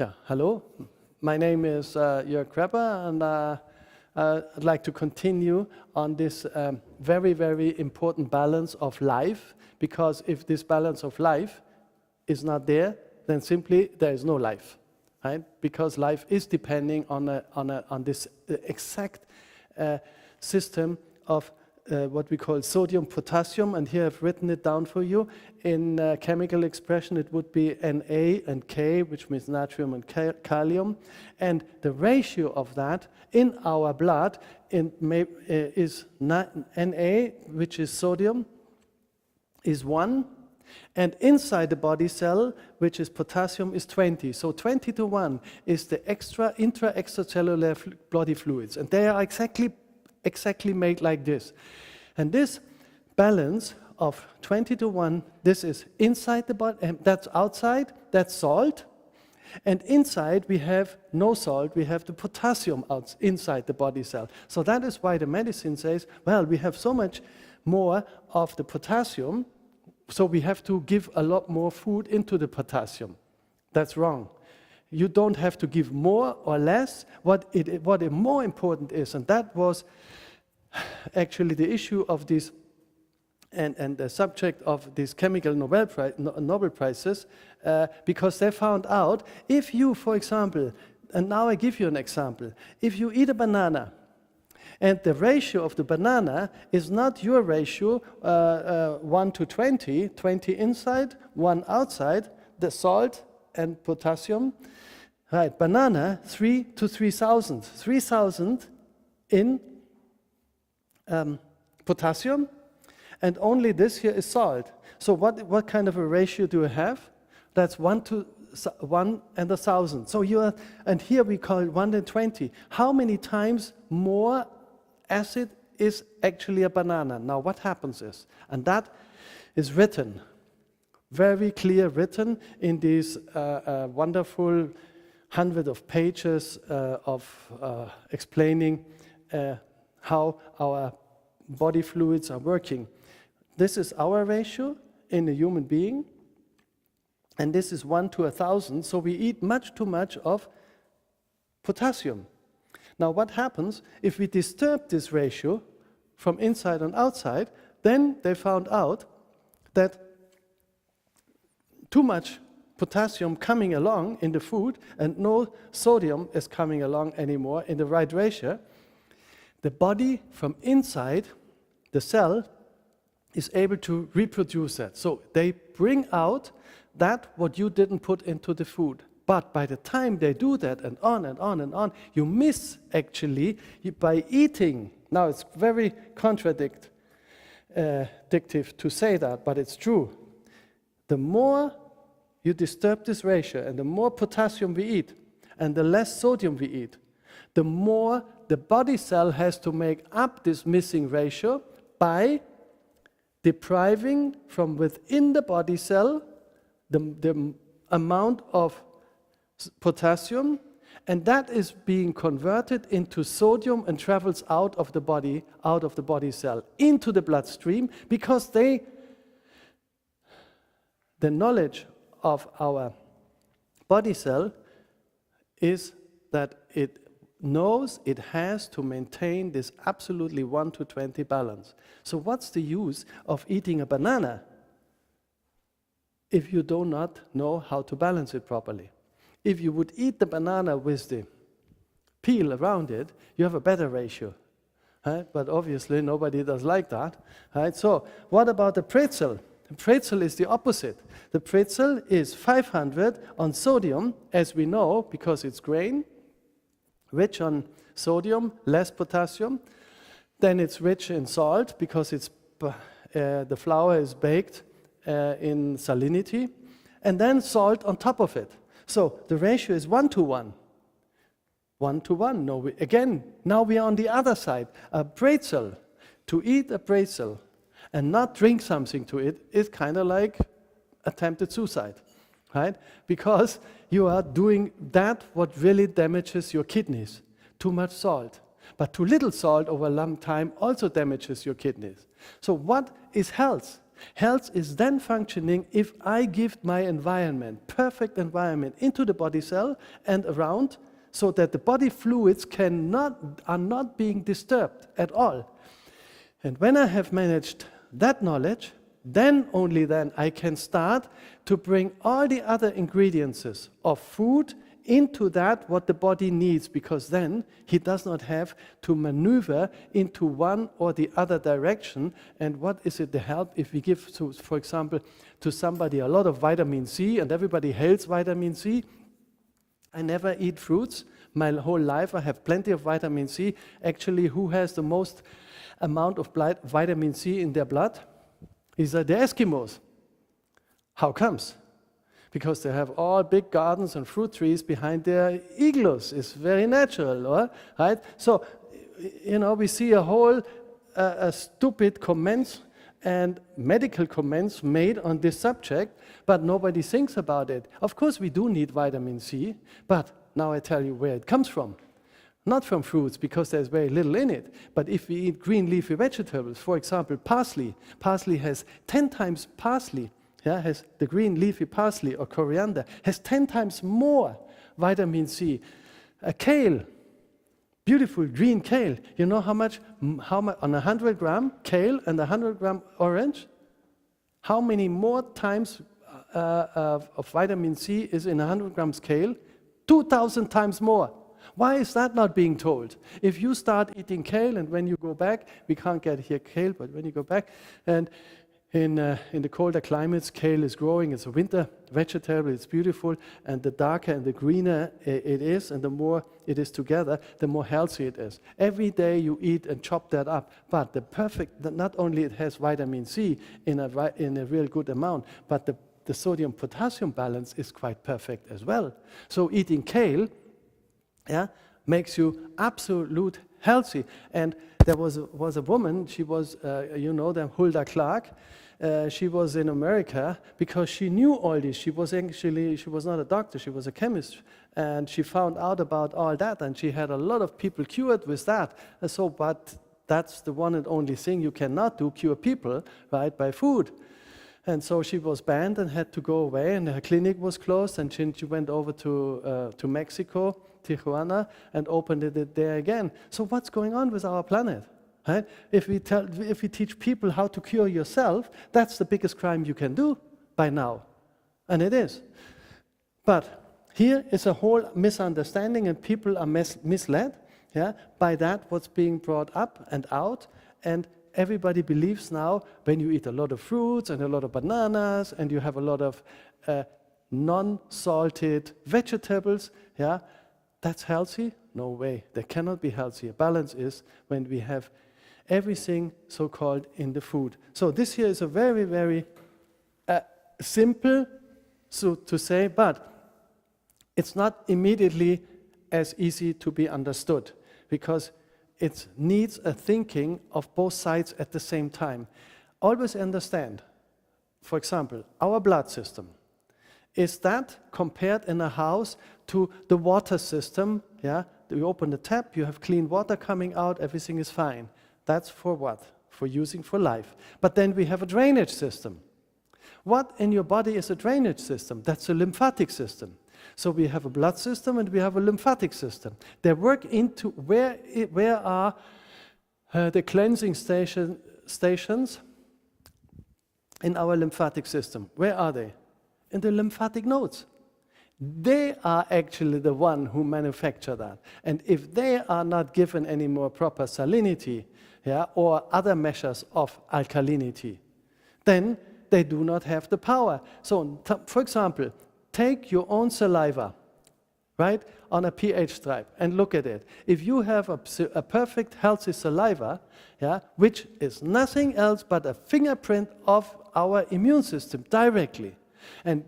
Yeah, hello. My name is Jörg Krebber, and I'd like to continue on this very, very important balance of life, because if this balance of life is not there, then simply there is no life, right? Because life is depending on this exact system of what we call sodium, potassium, and here I've written it down for you. In chemical expression, it would be Na and K, which means natrium and kalium. And the ratio of that in our blood is Na, which is sodium, is 1. And inside the body cell, which is potassium, is 20. So 20 to 1 is the intra-extracellular body fluids. And they are exactly made like this. And this balance of 20 to 1, this is inside the body, and that's outside, that's salt. And inside we have no salt, we have the potassium inside the body cell. So that is why the medicine says, well, we have so much more of the potassium, so we have to give a lot more food into the potassium. That's wrong. You don't have to give more or less. What more important is, and that was actually the issue of this and the subject of these chemical Nobel Prizes, because they found out if you, for example, and now I give you an example, if you eat a banana and the ratio of the banana is not your ratio 1 to 20, 20 inside, 1 outside, the salt and potassium, right, banana 3 to 3,000, 3,000 in potassium, and only this here is salt. So what kind of a ratio do you have? That's 1 to 1 and 1,000. So you are, and here we call it 1 and 20. How many times more acid is actually a banana? Now what happens is, and that is written, very clear written in these wonderful 100 of pages of explaining how our body fluids are working. This is our ratio in a human being, and this is 1 to 1,000, so we eat much too much of potassium. Now what happens if we disturb this ratio from inside and outside? Then they found out that too much potassium coming along in the food and no sodium is coming along anymore in the right ratio, the body from inside the cell is able to reproduce that. So they bring out that what you didn't put into the food. But by the time they do that and on and on and on, you miss actually, by eating, now it's very contradictory to say that, but it's true. The more you disturb this ratio and the more potassium we eat and the less sodium we eat, the more the body cell has to make up this missing ratio by depriving from within the body cell the amount of potassium, and that is being converted into sodium and travels out of the body cell, into the bloodstream, because the knowledge of our body cell is that it knows it has to maintain this absolutely 1 to 20 balance. So what's the use of eating a banana if you do not know how to balance it properly? If you would eat the banana with the peel around it, you have a better ratio. Right? But obviously nobody does like that. Right? So what about the pretzel? The pretzel is the opposite. The pretzel is 500 on sodium, as we know, because it's grain, rich on sodium, less potassium. Then it's rich in salt, because it's the flour is baked in salinity. And then salt on top of it. So the ratio is 1 to 1. 1 to 1. No, now we are on the other side. A pretzel, to eat a pretzel and not drink something to it is kind of like attempted suicide, right? Because you are doing that what really damages your kidneys. Too much salt. But too little salt over a long time also damages your kidneys. So what is health? Health is then functioning if I give my environment, perfect environment, into the body cell and around, so that the body fluids are not being disturbed at all. And when I have managed that knowledge, then only then I can start to bring all the other ingredients of food into that what the body needs, because then he does not have to maneuver into one or the other direction. And what is it the help if we give, for example, to somebody a lot of vitamin C, and everybody hates vitamin C? I never eat fruits. My whole life I have plenty of vitamin C. Actually, who has the most amount of vitamin C in their blood? Is that the Eskimos. How comes? Because they have all big gardens and fruit trees behind their igloos. It's very natural, right? So, we see a whole stupid comments and medical comments made on this subject, but nobody thinks about it. Of course, we do need vitamin C, but now I tell you where it comes from. Not from fruits, because there's very little in it. But if we eat green leafy vegetables, for example, parsley has 10 times parsley. Has the green leafy parsley or coriander, has 10 times more vitamin C. A kale, beautiful green kale. You know how much on 100 gram kale and 100 gram orange? How many more times of vitamin C is in 100 grams kale? 2,000 times more. Why is that not being told? If you start eating kale, and when you go back, we can't get here kale, but when you go back, and in the colder climates, kale is growing. It's a winter vegetable. It's beautiful, and the darker and the greener it is, and the more it is together, the more healthy it is. Every day you eat and chop that up. But not only it has vitamin C in a real good amount, but the sodium-potassium balance is quite perfect as well. So eating kale, makes you absolute healthy. And there was a woman, she was, Hulda Clark. She was in America because she knew all this. She was not a doctor, she was a chemist. And she found out about all that, and she had a lot of people cured with that. But that's the one and only thing you cannot do, cure people, right, by food. And so she was banned and had to go away, and her clinic was closed, and she went over to Mexico, Tijuana, and opened it there again. So what's going on with our planet? Right? If we teach people how to cure yourself, that's the biggest crime you can do by now. And it is. But here is a whole misunderstanding, and people are misled by that what's being brought up and out. And everybody believes now when you eat a lot of fruits and a lot of bananas and you have a lot of non-salted vegetables, that's healthy? No way. That cannot be healthy. A balance is when we have everything so-called in the food. So this here is a very, very simple to say, but it's not immediately as easy to be understood, because it needs a thinking of both sides at the same time. Always understand, for example, our blood system. Is that compared in a house to the water system? You open the tap, you have clean water coming out, everything is fine. That's for what? For using for life. But then we have a drainage system. What in your body is a drainage system? That's a lymphatic system. So we have a blood system and we have a lymphatic system. They work into where are the cleansing stations in our lymphatic system. Where are they? In the lymphatic nodes. They are actually the one who manufacture that. And if they are not given any more proper salinity, or other measures of alkalinity, then they do not have the power. So, for example, take your own saliva, right, on a pH stripe and look at it. If you have a perfect, healthy saliva, which is nothing else but a fingerprint of our immune system directly. And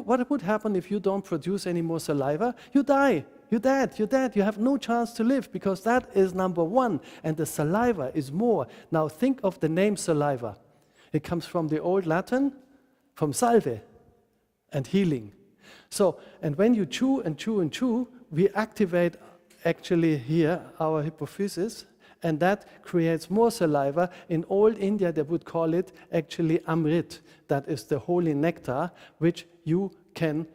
what would happen if you don't produce any more saliva? You die. You're dead. You're dead. You have no chance to live, because that is number one. And the saliva is more. Now think of the name saliva. It comes from the old Latin, from salve, and healing. So, and when you chew and chew and chew, we activate actually here our hypophysis, and that creates more saliva. In old India, they would call it actually amrit. That is the holy nectar, which you can,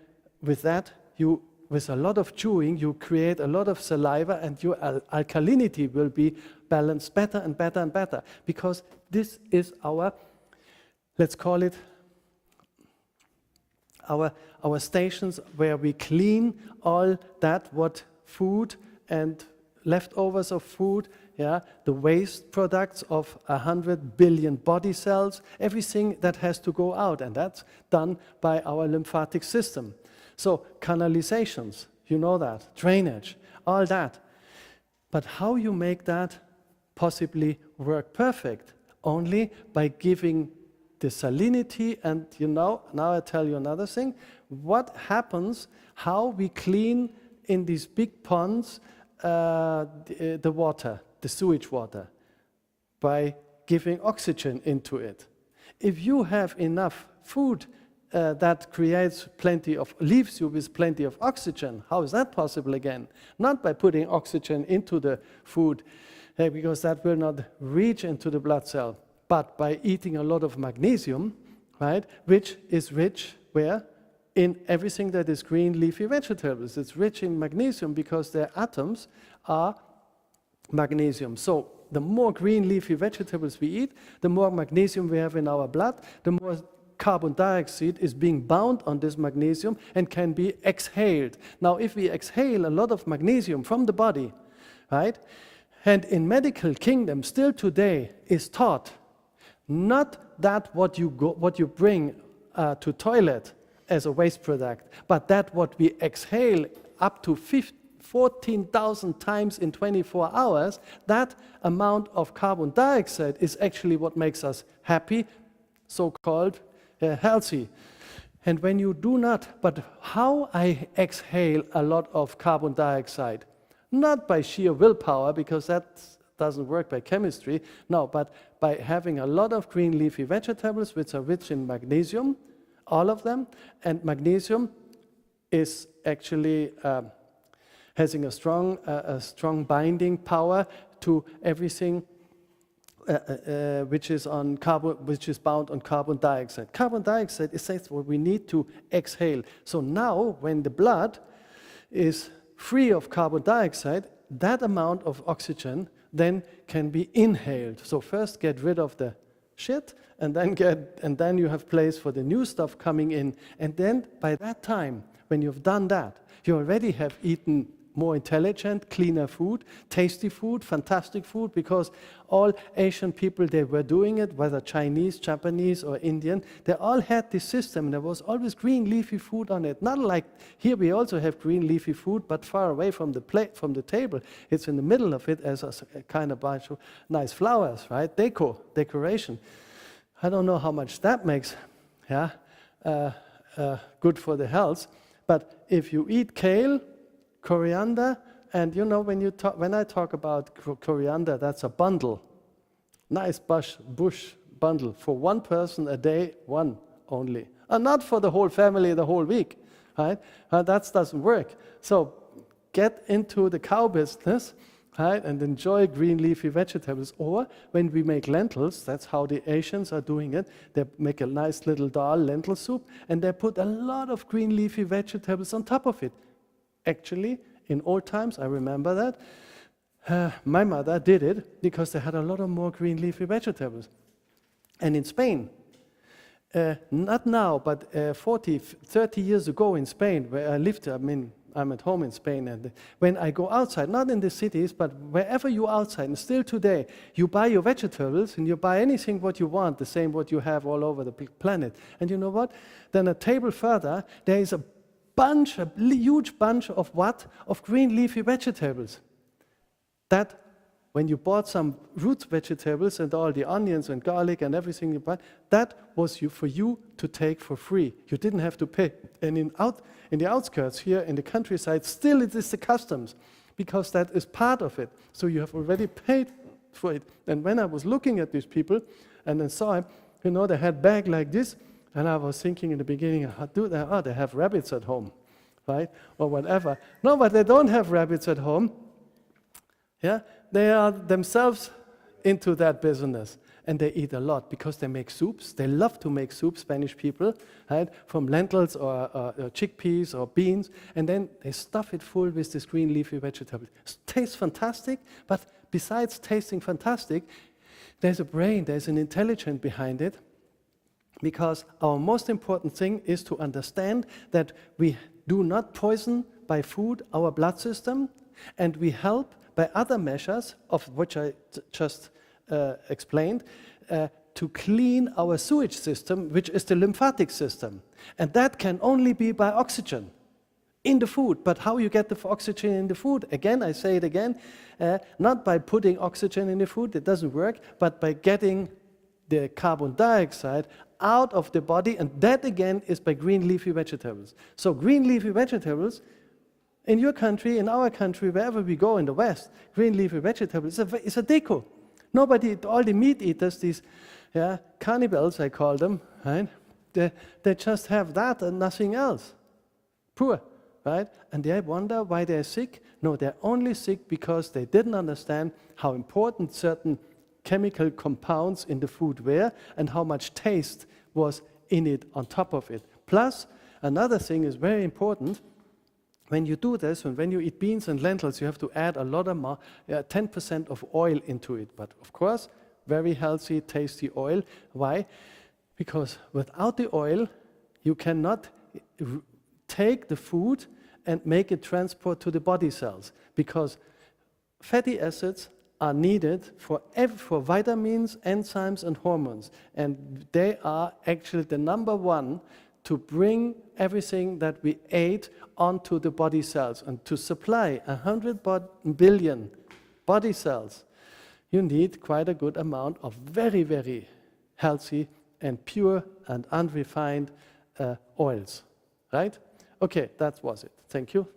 with a lot of chewing, you create a lot of saliva, and your alkalinity will be balanced better and better and better. Because this is our, let's call it, our stations where we clean all that, what food and leftovers of food, the waste products of 100 billion body cells, everything that has to go out, and that's done by our lymphatic system. So canalizations, you know that, drainage, all that. But how you make that possibly work perfect? Only by giving the salinity, and now I tell you another thing. What happens, how we clean in these big ponds the water, the sewage water? By giving oxygen into it. If you have enough food that leaves you with plenty of oxygen, how is that possible again? Not by putting oxygen into the food, because that will not reach into the blood cell, but by eating a lot of magnesium, right, which is rich where? In everything that is green leafy vegetables. It's rich in magnesium because their atoms are magnesium. So the more green leafy vegetables we eat, the more magnesium we have in our blood, the more carbon dioxide is being bound on this magnesium and can be exhaled. Now, if we exhale a lot of magnesium from the body, right, and in medical kingdom still today is taught not that what you bring to toilet as a waste product, but that what we exhale up to 14,000 times in 24 hours, that amount of carbon dioxide is actually what makes us happy, so-called healthy. And when you do not, but how I exhale a lot of carbon dioxide? Not by sheer willpower, because that doesn't work by chemistry, no, but by having a lot of green leafy vegetables which are rich in magnesium, all of them, and magnesium is actually having a strong binding power to everything which is bound on carbon dioxide. Carbon dioxide is what we need to exhale. So now, when the blood is free of carbon dioxide, that amount of oxygen then can be inhaled. So first get rid of the shit, and then you have place for the new stuff coming in. And then by that time, when you've done that, you already have eaten more intelligent, cleaner food, tasty food, fantastic food, because all Asian people, they were doing it, whether Chinese, Japanese, or Indian, they all had this system, and there was always green leafy food on it. Not like here we also have green leafy food, but far away from the plate, from the table. It's in the middle of it as a kind of bunch of nice flowers, right? Decoration. I don't know how much that makes, good for the health, but if you eat kale, coriander, and when I talk about coriander, that's a bundle, nice bush bundle for one person a day, one only, and not for the whole family the whole week, right? That doesn't work. So get into the cow business, right, and enjoy green leafy vegetables. Or when we make lentils, that's how the Asians are doing it. They make a nice little dal lentil soup, and they put a lot of green leafy vegetables on top of it. Actually, in old times, I remember that, my mother did it because they had a lot of more green leafy vegetables. And in Spain, not now, but 30 years ago in Spain, where I lived, I'm at home in Spain, and when I go outside, not in the cities, but wherever you're outside, and still today, you buy your vegetables, and you buy anything what you want, the same what you have all over the planet. And you know what? Then a table further, there is a huge bunch of what? Of green leafy vegetables. That, when you bought some root vegetables and all the onions and garlic and everything you bought, that was for you to take for free. You didn't have to pay. And in the outskirts here, in the countryside, still it is the customs, because that is part of it. So you have already paid for it. And when I was looking at these people, and then saw him, they had bag like this, and I was thinking in the beginning, they have rabbits at home, right? Or whatever. No, but they don't have rabbits at home. Yeah? they are themselves into that business. And they eat a lot because they make soups. They love to make soup, Spanish people, right? From lentils or chickpeas or beans. And then they stuff it full with this green leafy vegetable. It tastes fantastic, but besides tasting fantastic, there's a brain, there's an intelligence behind it. Because our most important thing is to understand that we do not poison by food our blood system, and we help by other measures, of which I just explained, to clean our sewage system, which is the lymphatic system. And that can only be by oxygen in the food. But how you get the oxygen in the food? Again, I say it again, not by putting oxygen in the food, it doesn't work, but by getting the carbon dioxide out of the body, and that again is by green leafy vegetables. So green leafy vegetables, in your country, in our country, wherever we go in the West, green leafy vegetables is a deco. Nobody, all the meat eaters, these cannibals, I call them, right? They just have that and nothing else. Poor, right? And they wonder why they're sick. No, they're only sick because they didn't understand how important certain chemical compounds in the food were and how much taste was in it on top of it. Plus, another thing is very important. When you do this, and when you eat beans and lentils, you have to add a lot of 10% of oil into it. But of course, very healthy, tasty oil. Why? Because without the oil, you cannot take the food and make it transport to the body cells. Because fatty acids are needed for vitamins, enzymes, and hormones. And they are actually the number one to bring everything that we ate onto the body cells. And to supply 100 billion body cells, you need quite a good amount of very, very healthy and pure and unrefined oils, right? Okay, that was it. Thank you.